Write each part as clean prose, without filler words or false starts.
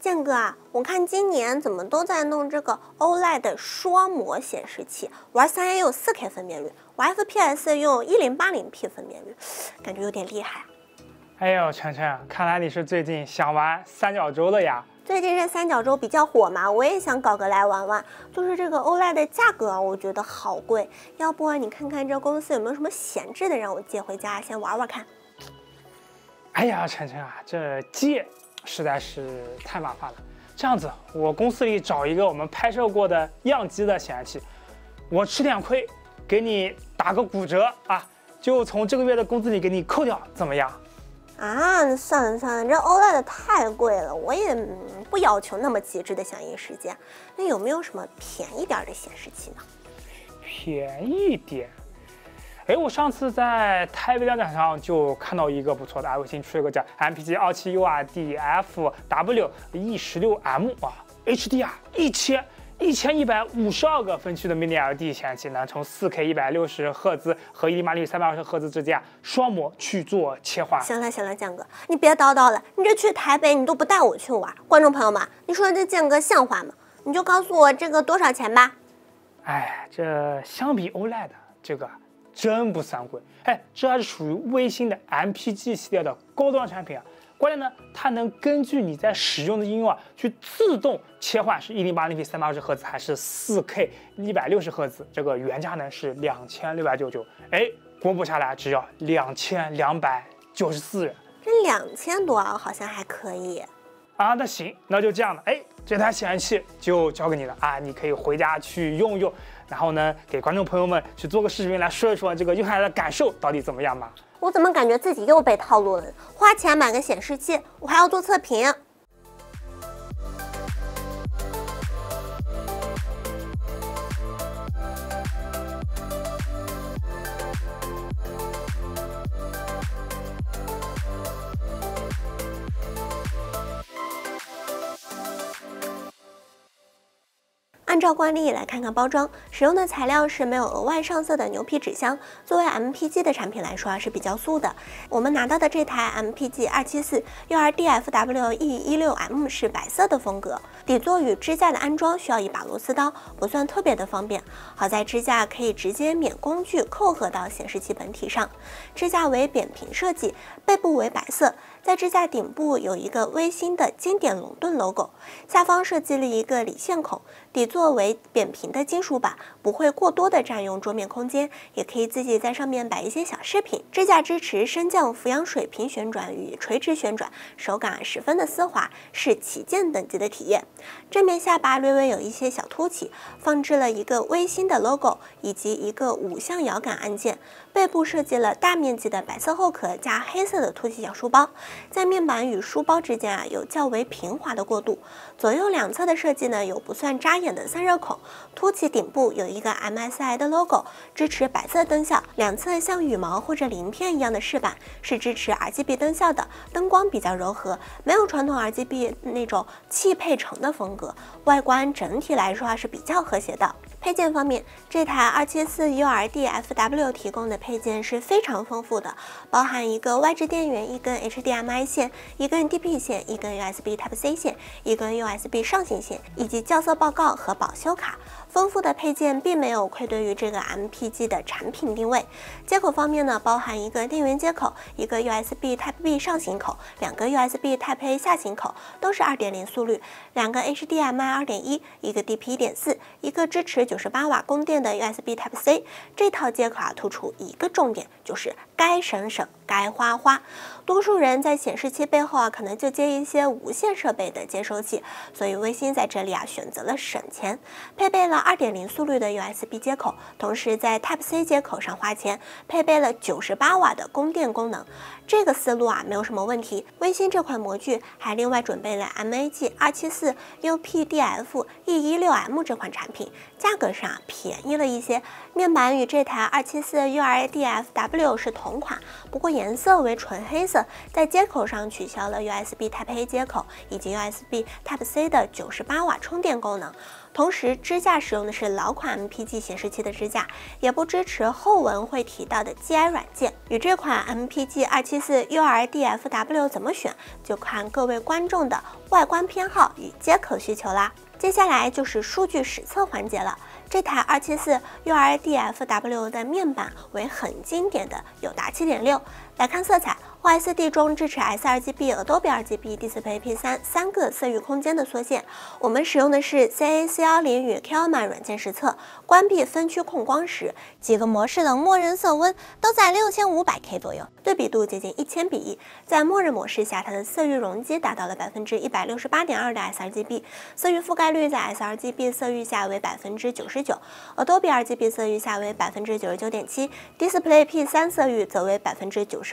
建哥啊，我看今年怎么都在弄这个 OLED 双模显示器，玩3A 有4K 分辨率，玩 FPS 用1080p 分辨率，感觉有点厉害。哎呦，晨晨，看来你是最近想玩三角洲了呀？最近这三角洲比较火嘛，我也想搞个来玩玩。就是这个 OLED 的价格啊，我觉得好贵，要不你看看这公司有没有什么闲置的，让我借回家先玩玩看。哎呀，晨晨啊，这借实在是太麻烦了。这样子，我公司里找一个我们拍摄过的样机的显示器，我吃点亏，给你打个骨折啊，就从这个月的工资里给你扣掉，怎么样？啊，算了算了，这 OLED 太贵了，我也不要求那么极致的响应时间。那有没有什么便宜点的显示器呢？便宜点？哎，我上次在台北亮展上就看到一个不错的，微星出了个叫 MPG 27URD FW-E16M 啊 ，HDR 1152个分区的 Mini LED 显示器，能从4K 160赫兹和1080 320赫兹之间双模去做切换。行了行了，建哥，你别叨叨了，你这去台北你都不带我去玩，观众朋友们，你说这建哥像话吗？你就告诉我这个多少钱吧。哎，这相比 OLED 这个真不算贵，哎，这还是属于微星的 MPG 系列的高端产品啊。关键呢，它能根据你在使用的应用啊，去自动切换是1080p 320赫兹还是4K 160赫兹。这个原价呢是2699，哎，公布下来只要2294元。这2000多啊，好像还可以啊。那行，那就这样了，哎，这台显示器就交给你了啊，你可以回家去用用，然后呢，给观众朋友们去做个视频来说一说这个用下来的感受到底怎么样嘛。我怎么感觉自己又被套路了？花钱买个显示器，我还要做测评。按照惯例来看看包装，使用的材料是没有额外上色的牛皮纸箱。作为 MPG 的产品来说是比较素的。我们拿到的这台 MPG 274 URDFW-E16M 是白色的风格。底座与支架的安装需要一把螺丝刀，不算特别的方便。好在支架可以直接免工具扣合到显示器本体上。支架为扁平设计，背部为白色。在支架顶部有一个微星的经典龙盾 logo， 下方设计了一个理线孔。底座为扁平的金属板，不会过多的占用桌面空间，也可以自己在上面摆一些小饰品。支架支持升降俯仰水平旋转与垂直旋转，手感十分的丝滑，是旗舰等级的体验。正面下巴略微有一些小凸起，放置了一个微星的 logo 以及一个5项摇杆按键。背部设计了大面积的白色后壳加黑色的凸起小书包，在面板与书包之间有较为平滑的过渡。左右两侧的设计呢有不算扎眼的散热孔，凸起顶部有一个 MSI 的 logo， 支持白色灯效，两侧像羽毛或者鳞片一样的饰板是支持 RGB 灯效的，灯光比较柔和，没有传统 RGB 那种气配橙的风格，外观整体来说是比较和谐的。配件方面，这台274 URD-FW 提供的配件是非常丰富的，包含一个外置电源、一根 HDMI 线、一根 DP 线、一根 USB Type-C 线、一根 USB 上行线，以及校色报告和保修卡。丰富的配件并没有愧对于这个 MPG 的产品定位。接口方面呢，包含一个电源接口、一个 USB Type-B 上行口、两个 USB Type-A 下行口，都是2.0速率，两个 HDMI 2.1，一个 DP 1.4，一个支持98瓦供电的 USB Type-C。这套接口突出一个重点，就是该省省，该花花。多数人在显示器背后可能就接一些无线设备的接收器，所以微星在这里选择了省钱，配备了2.0速率的 USB 接口，同时在 Type-C 接口上花钱，配备了98瓦的供电功能。这个思路没有什么问题。微星这款模具还另外准备了 MAG 274 UPDF-E16M 这款产品，价格上便宜了一些。面板与这台274 URDFW 是同款，不过颜色为纯黑色。在接口上取消了 USB Type-A 接口以及 USB Type-C 的98瓦充电功能。同时，支架使用的是老款 MPG 显示器的支架，也不支持后文会提到的 GI 软件。与这款 MPG 274 URDFW 怎么选，就看各位观众的外观偏好与接口需求啦。接下来就是数据实测环节了。这台274 URDFW 的面板为很经典的友达 7.6。来看色彩 ，OSD 中支持 sRGB、Adobe RGB、DisplayP3 3个色域空间的缩限。我们使用的是 CA410与 Kelman 软件实测。关闭分区控光时，几个模式的默认色温都在6500K 左右，对比度接近1000:1。在默认模式下，它的色域容积达到了168.2%的 sRGB， 色域覆盖率在 sRGB 色域下为99%，Adobe RGB 色域下为99.7%，DisplayP3 色域则为95.8%。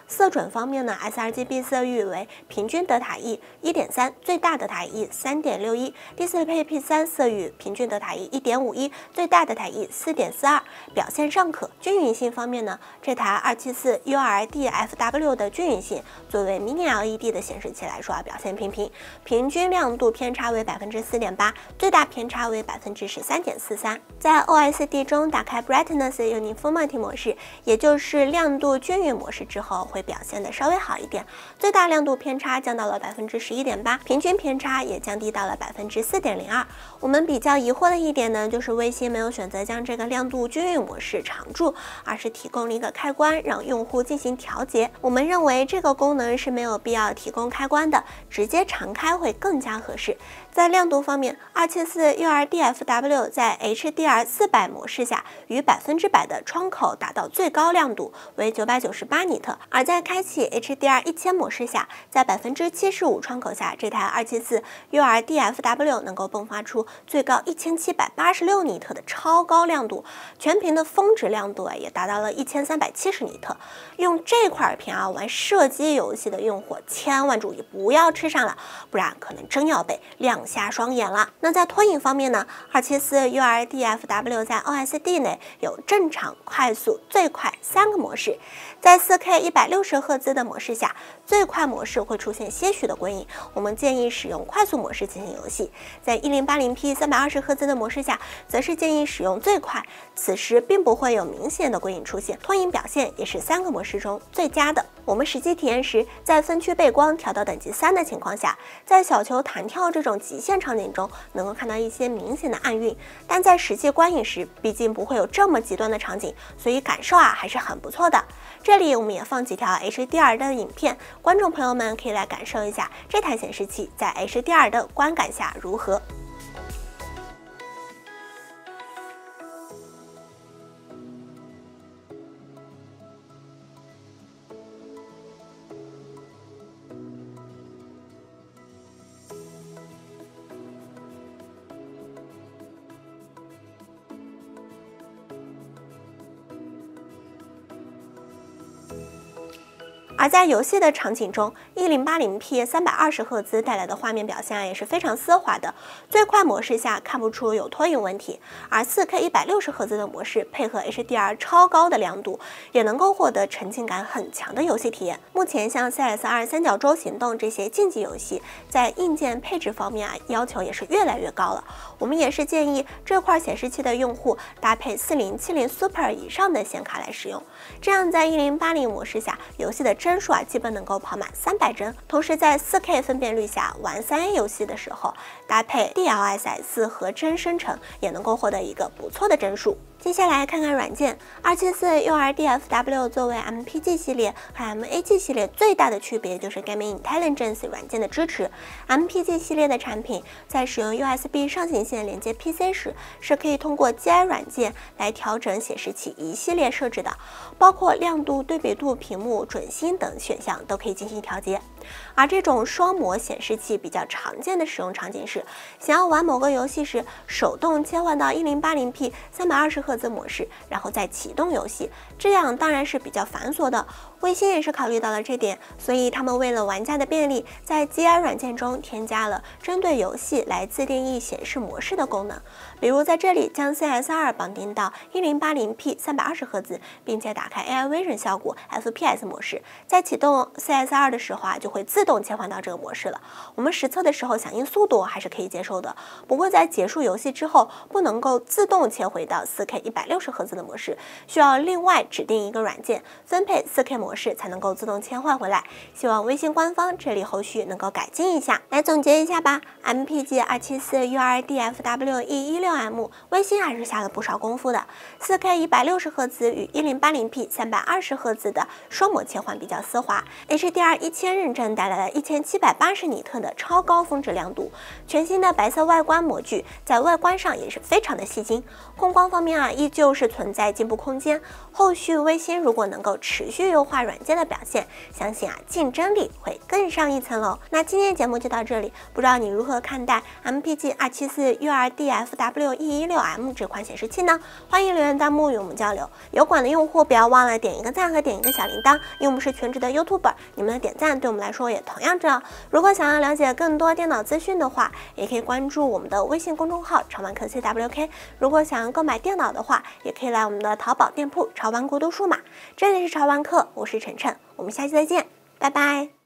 色准方面呢 ，sRGB 色域为平均德塔 E 1.3， 最大德塔 E 3.61，DisplayP3 色域平均德塔 E 1.51， 最大德塔 E 4.42，表现尚可。均匀性方面呢，这台274 URDFW 的均匀性，作为 Mini LED 的显示器来说表现平平，平均亮度偏差为4.8%，最大偏差为13.43%。在 OSD 中打开 Brightness Uniformity 模式，也就是亮度均匀模式之后，会表现的稍微好一点，最大亮度偏差降到了11.8%，平均偏差也降低到了4.02%。我们比较疑惑的一点呢，就是微星没有选择将这个亮度均匀模式常驻，而是提供了一个开关让用户进行调节。我们认为这个功能是没有必要提供开关的，直接常开会更加合适。在亮度方面，274 URDFW 在 HDR 400模式下，与100%的窗口达到最高亮度为998尼特，而在开启 HDR 1000模式下，在75%窗口下，这台274 URDFW 能够迸发出最高1786尼特的超高亮度，全屏的峰值亮度也达到了1370尼特。用这块屏玩射击游戏的用户千万注意不要吃上了，不然可能真要被亮瞎双眼了。那在拖影方面呢，274 URDFW 在 OSD 内有正常、快速、最快3个模式。在 4K 160赫兹的模式下，最快模式会出现些许的归影，我们建议使用快速模式进行游戏。在 1080P 320赫兹的模式下，则是建议使用最快，此时并不会有明显的归影出现，拖影表现也是3个模式中最佳的。我们实际体验时，在分区背光调到等级3的情况下，在小球弹跳这种极限场景中，能够看到一些明显的暗晕，但在实际观影时，毕竟不会有这么极端的场景，所以感受还是很不错的。这里我们也放几条 HDR 的影片，观众朋友们可以来感受一下这台显示器在 HDR 的观感下如何。而在游戏的场景中 ，1080P 320赫兹带来的画面表现也是非常丝滑的，最快模式下看不出有拖影问题，而 4K 160赫兹的模式配合 HDR 超高的亮度，也能够获得沉浸感很强的游戏体验。目前像 CS2 三角洲行动这些竞技游戏，在硬件配置方面要求也是越来越高了。我们也是建议这块显示器的用户搭配4070 Super 以上的显卡来使用，这样在1080模式下，游戏的帧数基本能够跑满300帧。同时在 4K 分辨率下玩3A 游戏的时候，搭配 DLSS 合帧生成，也能够获得一个不错的帧数。接下来看看软件，274 URDFW 作为 MPG 系列和 MAG 系列最大的区别就是 Gaming Intelligence 软件的支持。MPG 系列的产品在使用 USB 上行线连接 PC 时，是可以通过 GI 软件来调整显示器一系列设置的，包括亮度、对比度、屏幕、准星等选项都可以进行调节。而这种双模显示器比较常见的使用场景是，想要玩某个游戏时，手动切换到 1080p 320Hz 模式，然后再启动游戏，这样当然是比较繁琐的。微星也是考虑到了这点，所以他们为了玩家的便利，在 GI 软件中添加了针对游戏来自定义显示模式的功能。比如在这里将 CS2 绑定到 1080p 320Hz， 并且打开 AI Vision 效果 FPS 模式，在启动 CS2 的时候就会自动切换到这个模式了。我们实测的时候响应速度还是可以接受的，不过在结束游戏之后不能够自动切回到 4K 160Hz 的模式，需要另外指定一个软件分配 4K 模式才能够自动切换回来。希望微星官方这里后续能够改进一下。来总结一下吧， MPG 274 URDFWE16M 微星还是下了不少功夫的。4K 160Hz 与 1080p 320Hz 的双模切换比较丝滑， HDR 1000认证带来了1780尼特的超高峰值亮度，全新的白色外观模具在外观上也是非常的吸睛。控光方面依旧是存在进步空间，后续微星如果能够持续优化软件的表现，相信竞争力会更上一层楼。那今天节目就到这里，不知道你如何看待 MPG 274 URDFWE16M 这款显示器呢？欢迎留言弹幕与我们交流。油管的用户不要忘了点一个赞和点一个小铃铛，因为我们是全职的 YouTuber， 你们的点赞对我们来说也同样重要。如果想要了解更多电脑资讯的话，也可以关注我们的微信公众号潮玩课 CWK。如果想要购买电脑的话，也可以来我们的淘宝店铺潮玩国度数码。这里是潮玩课，我是晨晨，我们下期再见，拜拜。